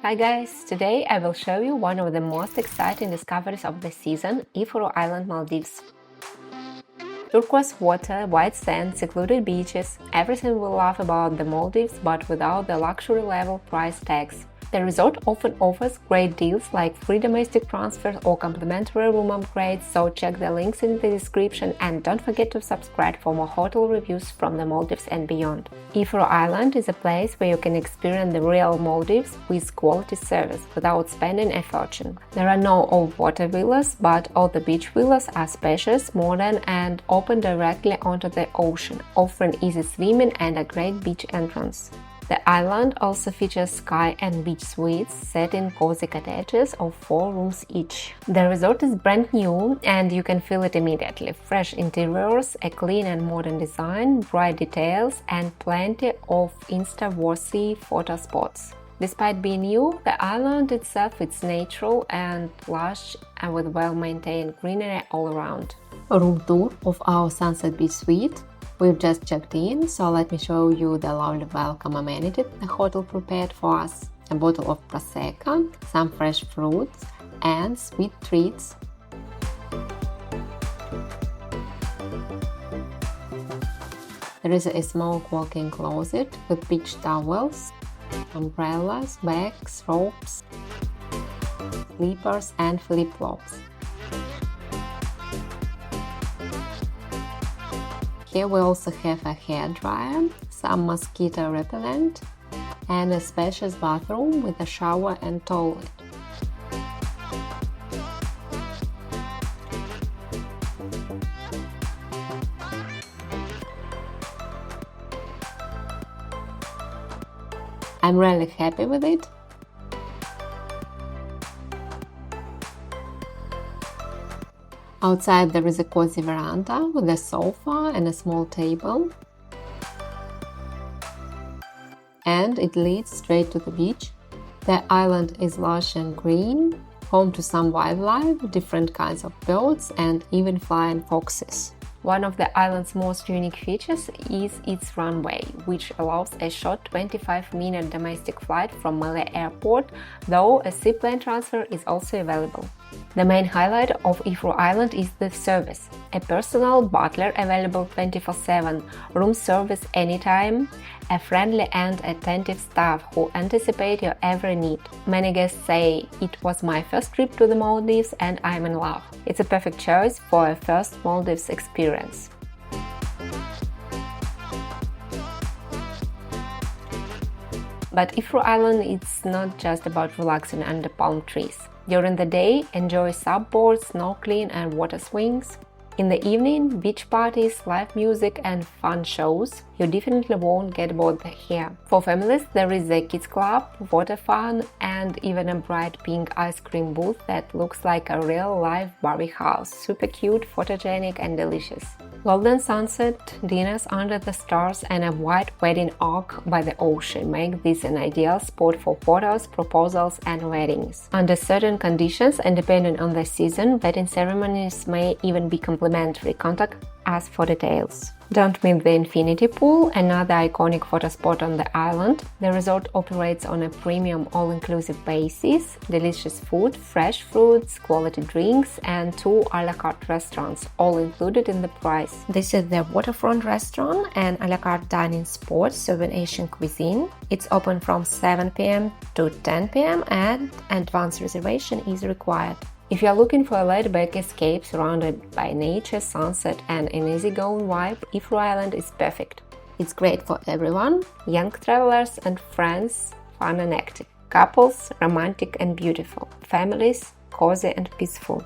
Hi guys, today I will show you one of the most exciting discoveries of the season, Ifuru Island, Maldives. Turquoise water, white sand, secluded beaches, everything we love about the Maldives but without the luxury level price tags. The resort often offers great deals like free domestic transfers or complimentary room upgrades, so check the links in the description and don't forget to subscribe for more hotel reviews from the Maldives and beyond. Ifuru Island is a place where you can experience the real Maldives with quality service without spending a fortune. There are no all-water villas, but all the beach villas are spacious, modern and open directly onto the ocean, offering easy swimming and a great beach entrance. The island also features sky and beach suites set in cozy cottages of 4 rooms each. The resort is brand new and you can feel it immediately. Fresh interiors, a clean and modern design, bright details and plenty of Insta-worthy photo spots. Despite being new, the island itself is natural and lush and with well-maintained greenery all around. A room tour of our Sunset Beach Suite. We've just checked in, so let me show you the lovely welcome amenities the hotel prepared for us. A bottle of Prosecco, some fresh fruits and sweet treats. There is a small walk-in closet with beach towels, umbrellas, bags, ropes, slippers and flip-flops. Here we also have a hairdryer, some mosquito repellent, and a spacious bathroom with a shower and toilet. I'm really happy with it. Outside there is a cozy veranda with a sofa and a small table. And it leads straight to the beach. The island is lush and green, home to some wildlife, different kinds of birds and even flying foxes. One of the island's most unique features is its runway, which allows a short 25-minute domestic flight from Malé Airport, though a seaplane transfer is also available. The main highlight of Ifuru Island is the service. A personal butler available 24/7, room service anytime, a friendly and attentive staff who anticipate your every need. Many guests say, "It was my first trip to the Maldives and I'm in love." It's a perfect choice for a first Maldives experience. But Ifuru Island is not just about relaxing under palm trees. During the day, enjoy subboards, snorkeling and water swings. In the evening, beach parties, live music and fun shows. You definitely won't get bored here. For families, there is a kids club, water fun and even a bright pink ice cream booth that looks like a real live Barbie house. Super cute, photogenic and delicious. Golden sunset, dinners under the stars and a white wedding arc by the ocean make this an ideal spot for photos, proposals and weddings. Under certain conditions and depending on the season, wedding ceremonies may even be complimentary. Contact us for details. Don't miss the infinity pool, another iconic photo spot on the island. The resort operates on a premium all-inclusive basis, delicious food, fresh fruits, quality drinks and 2 a la carte restaurants, all included in the price. This is the waterfront restaurant and a la carte dining spot serving Asian cuisine. It's open from 7 p.m. to 10 p.m. and advance reservation is required. If you are looking for a laid-back escape surrounded by nature, sunset and an easygoing vibe, Ifuru Island is perfect. It's great for everyone, young travelers and friends, fun and active, couples, romantic and beautiful, families, cozy and peaceful.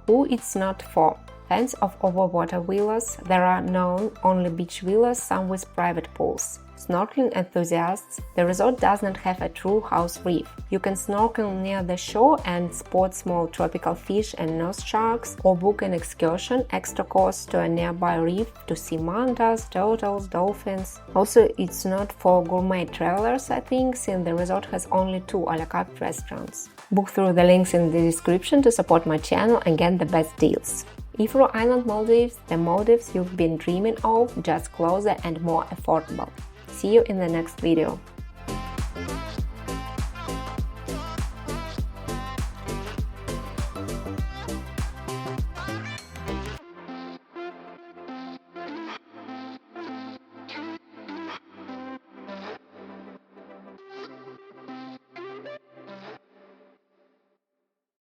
Who it's not for? Fans of overwater villas, there are known only beach villas, some with private pools. Snorkeling enthusiasts, the resort does not have a true house reef. You can snorkel near the shore and spot small tropical fish and nose sharks, or book an excursion, extra cost, to a nearby reef to see mantas, turtles, dolphins. Also, it's not for gourmet travelers, I think, since the resort has only 2 a la carte restaurants. Book through the links in the description to support my channel and get the best deals. Ifuru Island, Maldives, the Maldives you've been dreaming of, just closer and more affordable. See you in the next video.